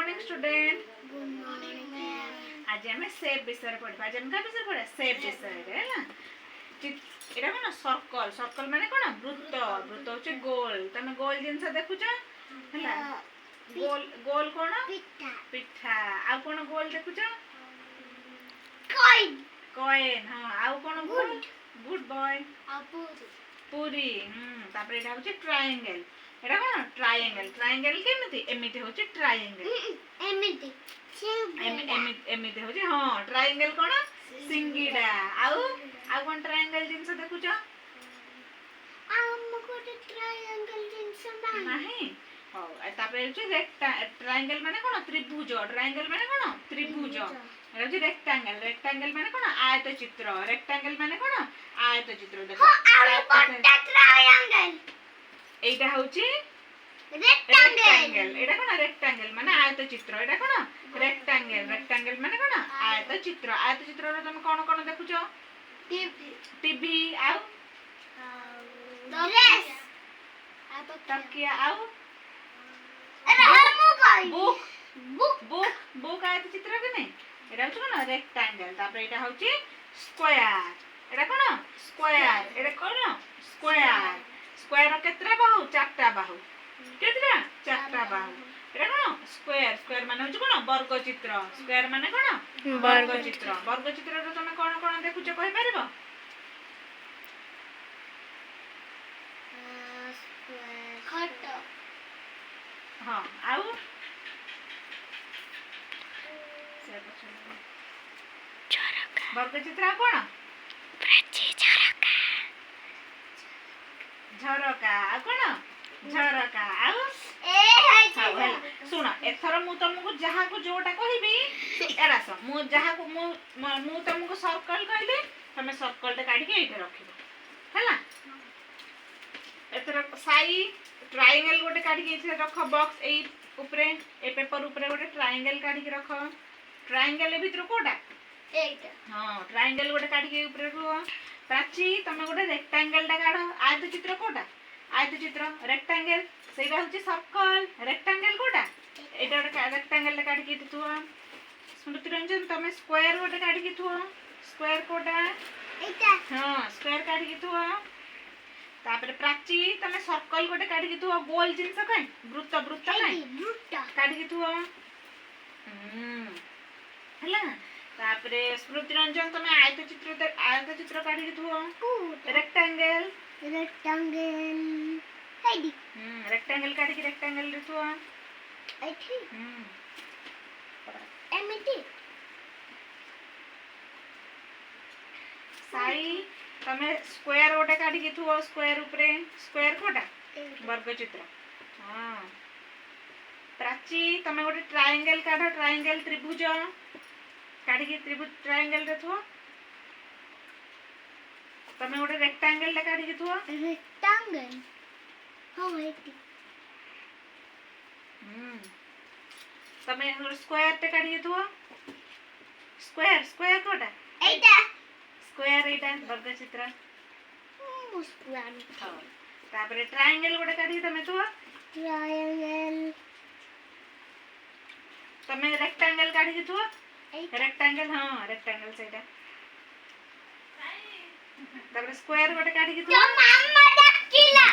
Morning student. Good morning ma'am. आज हमें shape विषय पढ़ा। आज हम का विषय पढ़ा? शेप विषय रे ना। एटा कोन सर्कल, सर्कल माने कोन? वृत्त, वृत्त होचे गोल। तमे गोल जिंस देखुछ हैला। गोल गोल कोन? पिठा। पिठा। आ कोन गोल देखुछ? कॉइन। कॉइन। हां, आ कोन गोल? Good boy. पूरी। पूरी। तापर एटा होचे ट्रायंगल। एटा कोन? ट्रायंगल। ट्रायंगल केमिति? एमिति होचे ट्रायंगल। एमिति एमिति होचे। हां, ट्रायंगल कोन? सिंगीडा। आउ कोन ट्रायंगल जिंस देखुछ? हमको ट्रायंगल जिंस नाही। हो, तापर होचे ट्रायंगल माने कोन? त्रिभुज। ट्रायंगल माने कोन? त्रिभुज। एटा होचे रेक्टेंगल। रेक्टेंगल माने कोन? आयत चित्र। रेक्टेंगल माने कोन? आयत चित्र। देखो बड़टा ट्रायंगल। एटा होचे रेक्टेंगल। एटा कोन? रेक्टेंगल माने आयत चित्र। एटा कोन? रेक्टेंगल। रेक्टेंगल माने कोन? आयत चित्र। आयत चित्र रे तुम कोन कोन देखुछ? टीवी। आउ ड्रेस। तकिया। आउ मोबाइल। बुक आयत चित्र के नै। एटा होचे कोन? रेक्टेंगल। तापर एटा होचे स्क्वायर। एटा कोन? स्क्वायर। एटा कोन? स्क्वायर। स्क्वायर केतरा बाहु? चारटा बाहु। केतरा? चारटा बाहु। एटा कोन? स्क्वायर। स्क्वायर माने होचे कोन? वर्ग चित्र। स्क्वायर माने कोन? वर्ग चित्र। वर्ग चित्र रे तुम कोन कोन देखुछ कहि परिबो? खट। हां, आउ वर्ग चित्र कोन? झरका। आ कोन? झरका। आउ सुन, एथर मु तुमको जहा को जोटा कहिबी एरा स मु जहा को मु तुमको सर्कल कहले तमे सर्कल टे काढी के एठे रखिबो हैला। एथर साई ट्रायंगल गोटे काढी के एठे रख। बॉक्स ए ऊपरे ए पेपर ऊपरे गोटे ट्रायंगल काढी के रख। ट्रायंगल भीतर कोटा? एटा। हां, ट्रायंगल गोटे काढी के ऊपरे रख। प्राची तमे गोटे रेक्टेंगल टा काढ। आयत चित्र कोटा? आयत चित्र। रेक्टेंगल सेटा होची सर्कल। रेक्टेंगल कोटा? एटा गोटे रेक्टेंगल टा काढी के थुआ। स्मृति रंजन तमे स्क्वायर गोटे काढी के थुआ। स्क्वायर कोटा? एटा। हां, स्क्वायर काढी के थुआ। तापर प्राची तमे सर्कल गोटे काढी के थुआ। गोल जिंस काई? वृत्त। वृत्त काई? वृत्त काढी के थुआ। हैला। तापर स्मृति रंजन तमे आयत चित्र काढी के थुआ। रेक्टेंगल। Rectangle Heidi. रेक्टेंगल काढी के रेक्टेंगल रे थुआ। एठी। एमिति साई तमे स्क्वायर गोटे काढी के थुआ। स्क्वायर ऊपरे स्क्वायर कोटा? वर्ग चित्र। हां, प्राची तमे गोटे ट्रायंगल काढ। ट्रायंगल त्रिभुज काढी के त्रिभुज ट्रायंगल रे थुआ। तमे गोटे रेक्टेंगल टा काढी के थुआ। रेक्टेंगल हो एठी। तमे गोटे स्क्वायर टा काढी के थुआ। स्क्वायर। स्क्वायर कोटा? एटा। स्क्वायर एटा वर्ग चित्र। मुस्कुरान। हां, तापर ट्रायंगल गोटे काढी तमे थुआ। ट्रायंगल। तमे रेक्टेंगल काढी के थुआ। रेक्टेंगल। हां, रेक्टेंगल सेटा। तापर स्क्वायर गोटे काढी के थुआ। तो मामा डाकिला।